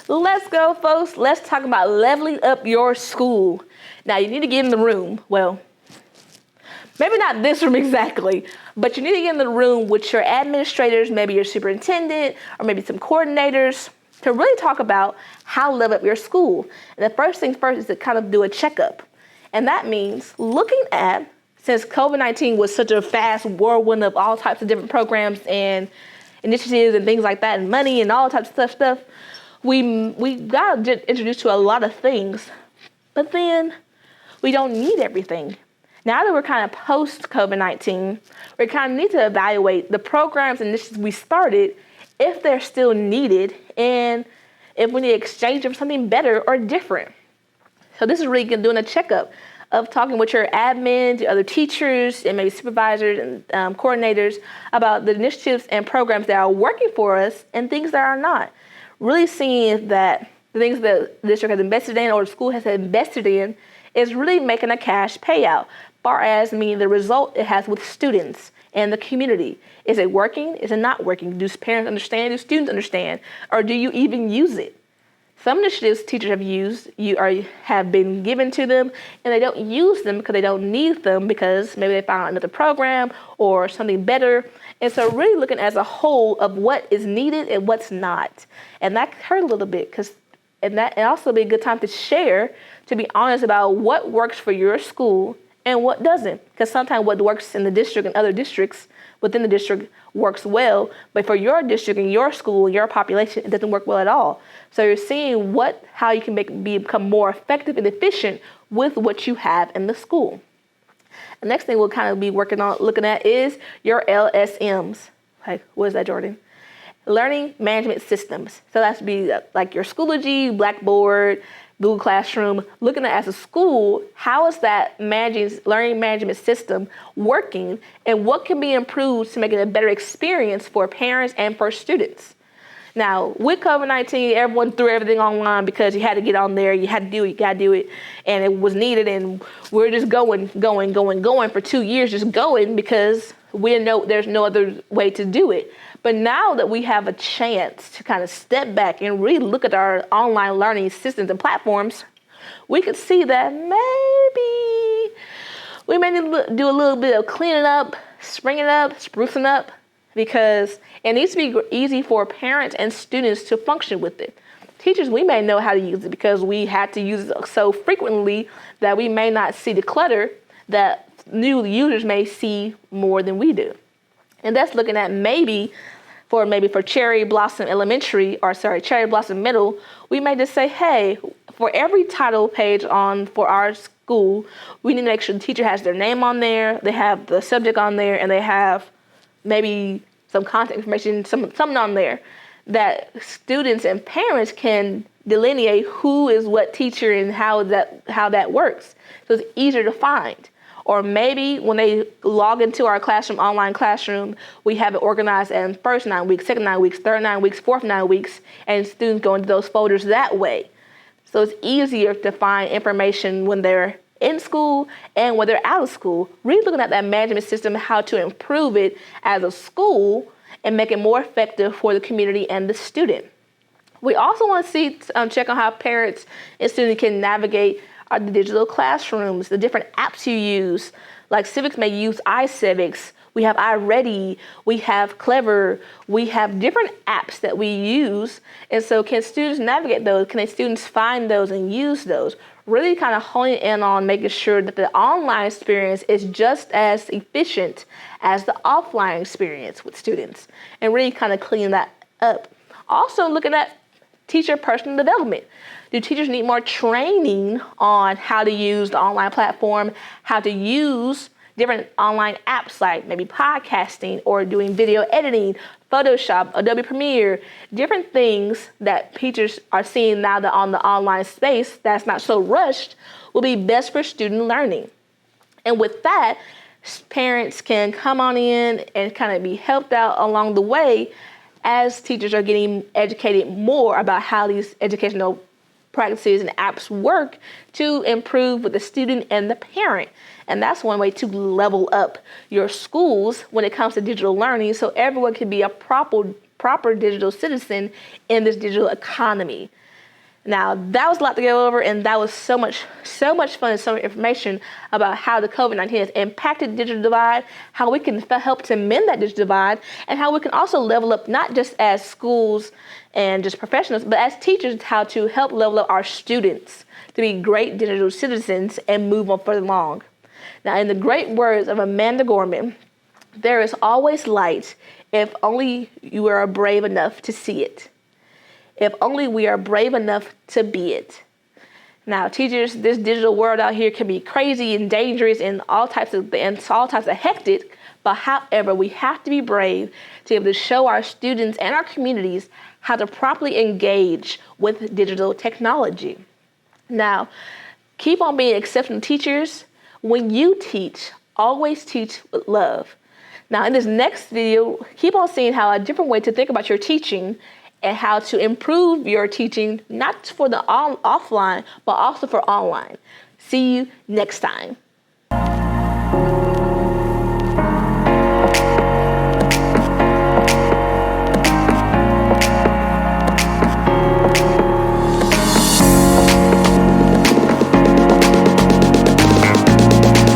Let's go, folks. Let's talk about leveling up your school. Now, you need to get in the room. Well, maybe not this room exactly, but you need to get in the room with your administrators, maybe your superintendent, or maybe some coordinators to really talk about how to level up your school. And the first thing first is to kind of do a checkup. And that means looking at, since COVID-19 was such a fast whirlwind of all types of different programs and initiatives and things like that, and money and all types of stuff, we got introduced to a lot of things, but then we don't need everything. Now that we're kind of post-COVID-19, we kind of need to evaluate the programs and initiatives we started, if they're still needed, and if we need to exchange them for something better or different. So this is really doing a checkup of talking with your admins, your other teachers, and maybe supervisors and coordinators about the initiatives and programs that are working for us and things that are not. Really seeing that the things that the district has invested in or the school has invested in is really making a cash payout, far as meaning the result it has with students and the community. Is it working? Is it not working? Do parents understand? Do students understand? Or do you even use it? Some initiatives teachers have used, have been given to them, and they don't use them because they don't need them because maybe they found another program or something better. And so really looking as a whole of what is needed and what's not. And that hurt a little bit and also be a good time to share, to be honest about what works for your school and what doesn't. Because sometimes what works in the district and other districts within the district works well, but for your district and your school, your population, it doesn't work well at all. So you're seeing how you can become more effective and efficient with what you have in the school. The next thing we'll kind of be looking at is your LSMs. Like, what is that, Jordan? Learning management systems. So that's be like your Schoology, Blackboard, Google Classroom. Looking at as a school, how is that learning management system working, and what can be improved to make it a better experience for parents and for students? Now, with COVID-19, everyone threw everything online because you had to get on there, you had to do it, you got to do it, and it was needed, and we're just going for 2 years, just going because we didn't know there's no other way to do it. But now that we have a chance to kind of step back and really look at our online learning systems and platforms, we could see that maybe we may need to do a little bit of cleaning up, springing up, sprucing up, because it needs to be easy for parents and students to function with it. Teachers, we may know how to use it because we had to use it so frequently that we may not see the clutter that new users may see more than we do. And that's looking at maybe for Cherry Blossom Middle, we may just say, hey, for every title page for our school, we need to make sure the teacher has their name on there, they have the subject on there, and they have maybe some contact information, something on there that students and parents can delineate who is what teacher and how that works. So it's easier to find. Or maybe when they log into our classroom, online classroom, we have it organized in first 9 weeks, second 9 weeks, third 9 weeks, fourth 9 weeks, and students go into those folders that way. So it's easier to find information when they're in school and when they're out of school. Really looking at that management system, how to improve it as a school and make it more effective for the community and the student. We also want to check on how parents and students can navigate the digital classrooms, the different apps you use. Like civics may use iCivics, we have iReady, we have Clever, we have different apps that we use. And so can students navigate those? Can students find those and use those? Really kind of honing in on making sure that the online experience is just as efficient as the offline experience with students, and really kind of cleaning that up. Also looking at teacher personal development. Do teachers need more training on how to use the online platform, how to use different online apps like maybe podcasting or doing video editing, Photoshop, Adobe Premiere, different things that teachers are seeing now that on the online space that's not so rushed will be best for student learning. And with that, parents can come on in and kind of be helped out along the way as teachers are getting educated more about how these educational practices and apps work to improve with the student and the parent. And that's one way to level up your schools when it comes to digital learning, so everyone can be a proper digital citizen in this digital economy. Now, that was a lot to go over, and that was so much fun and so much information about how the COVID-19 has impacted the digital divide, how we can help to mend that digital divide, and how we can also level up, not just as schools and just professionals, but as teachers, how to help level up our students to be great digital citizens and move on further along. Now, in the great words of Amanda Gorman, there is always light if only you are brave enough to see it. If only we are brave enough to be it. Now, teachers, this digital world out here can be crazy and dangerous and all types of hectic, but however, we have to be brave to be able to show our students and our communities how to properly engage with digital technology. Now, keep on being exceptional teachers. When you teach, always teach with love. Now, in this next video, keep on seeing how a different way to think about your teaching and how to improve your teaching, not for the offline, but also for online. See you next time.